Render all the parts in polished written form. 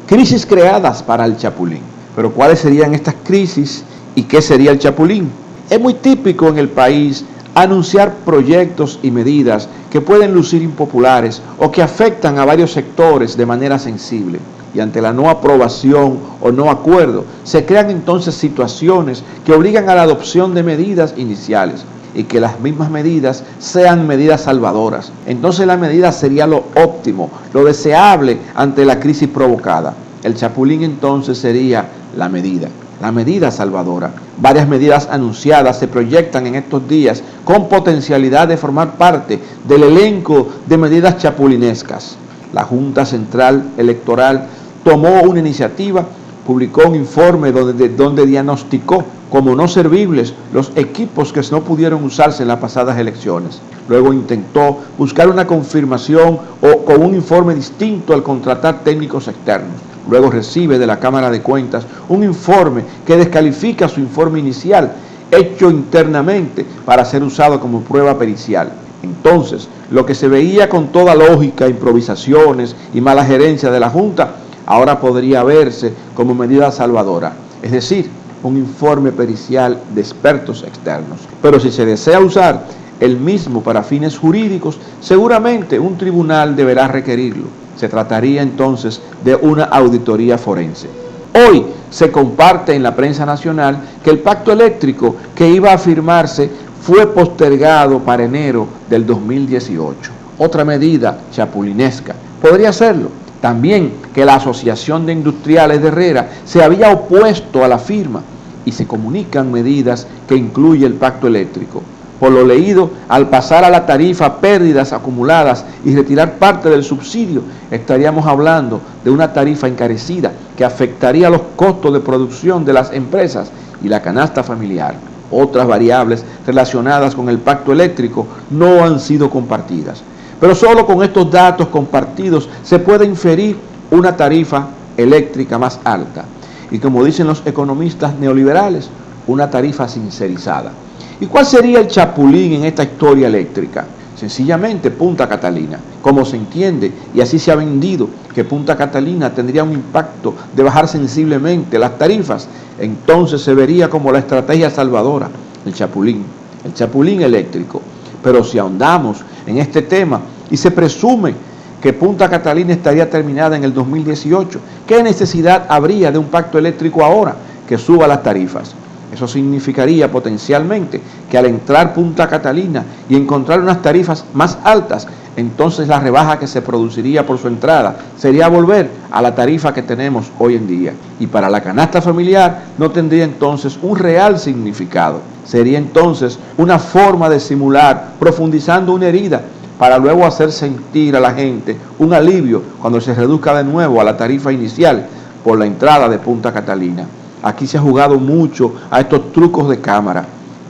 Crisis creadas para el chapulín. Pero ¿cuáles serían estas crisis y qué sería el chapulín? Es muy típico en el país anunciar proyectos y medidas que pueden lucir impopulares o que afectan a varios sectores de manera sensible. Y ante la no aprobación o no acuerdo, se crean entonces situaciones que obligan a la adopción de medidas iniciales y que las mismas medidas sean medidas salvadoras. Entonces la medida sería lo óptimo, lo deseable ante la crisis provocada. El chapulín entonces sería la medida salvadora. Varias medidas anunciadas se proyectan en estos días con potencialidad de formar parte del elenco de medidas chapulinescas. La Junta Central Electoral tomó una iniciativa, publicó un informe donde diagnosticó como no servibles los equipos que no pudieron usarse en las pasadas elecciones. Luego intentó buscar una confirmación o con un informe distinto al contratar técnicos externos. Luego recibe de la Cámara de Cuentas un informe que descalifica su informe inicial, hecho internamente para ser usado como prueba pericial. Entonces, lo que se veía con toda lógica, improvisaciones y mala gerencia de la Junta, ahora podría verse como medida salvadora, es decir, un informe pericial de expertos externos. Pero si se desea usar el mismo para fines jurídicos, seguramente un tribunal deberá requerirlo. Se trataría entonces de una auditoría forense. Hoy se comparte en la prensa nacional que el pacto eléctrico que iba a firmarse fue postergado para enero del 2018. Otra medida chapulinesca podría serlo. También que la Asociación de Industriales de Herrera se había opuesto a la firma y se comunican medidas que incluye el pacto eléctrico. Por lo leído, al pasar a la tarifa pérdidas acumuladas y retirar parte del subsidio, estaríamos hablando de una tarifa encarecida que afectaría los costos de producción de las empresas y la canasta familiar. Otras variables relacionadas con el pacto eléctrico no han sido compartidas. Pero solo con estos datos compartidos se puede inferir una tarifa eléctrica más alta. Y como dicen los economistas neoliberales, una tarifa sincerizada. ¿Y cuál sería el chapulín en esta historia eléctrica? Sencillamente Punta Catalina. Como se entiende, y así se ha vendido, que Punta Catalina tendría un impacto de bajar sensiblemente las tarifas, entonces se vería como la estrategia salvadora, el chapulín eléctrico. Pero si ahondamos en este tema y se presume que Punta Catalina estaría terminada en el 2018, ¿qué necesidad habría de un pacto eléctrico ahora que suba las tarifas? Eso significaría potencialmente que al entrar Punta Catalina y encontrar unas tarifas más altas, entonces la rebaja que se produciría por su entrada sería volver a la tarifa que tenemos hoy en día. Y para la canasta familiar no tendría entonces un real significado. Sería entonces una forma de simular, profundizando una herida, para luego hacer sentir a la gente un alivio cuando se reduzca de nuevo a la tarifa inicial por la entrada de Punta Catalina. Aquí se ha jugado mucho a estos trucos de cámara,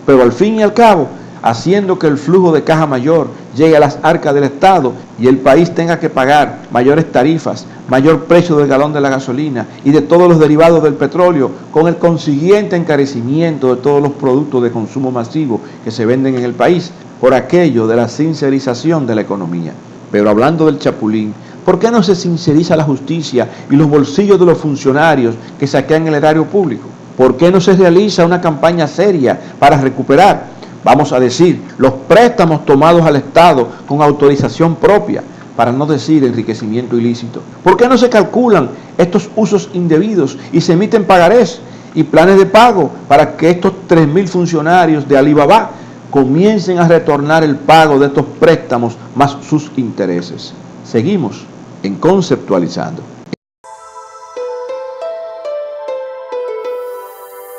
pero al fin y al cabo, haciendo que el flujo de caja mayor llegue a las arcas del Estado y el país tenga que pagar mayores tarifas, mayor precio del galón de la gasolina y de todos los derivados del petróleo, con el consiguiente encarecimiento de todos los productos de consumo masivo que se venden en el país, por aquello de la sincerización de la economía. Pero hablando del chapulín, ¿por qué no se sinceriza la justicia y los bolsillos de los funcionarios que saquean el erario público? ¿Por qué no se realiza una campaña seria para recuperar, vamos a decir, los préstamos tomados al Estado con autorización propia, para no decir enriquecimiento ilícito? ¿Por qué no se calculan estos usos indebidos y se emiten pagarés y planes de pago para que estos 3.000 funcionarios de Alibaba comiencen a retornar el pago de estos préstamos más sus intereses? Seguimos en Conceptualizando.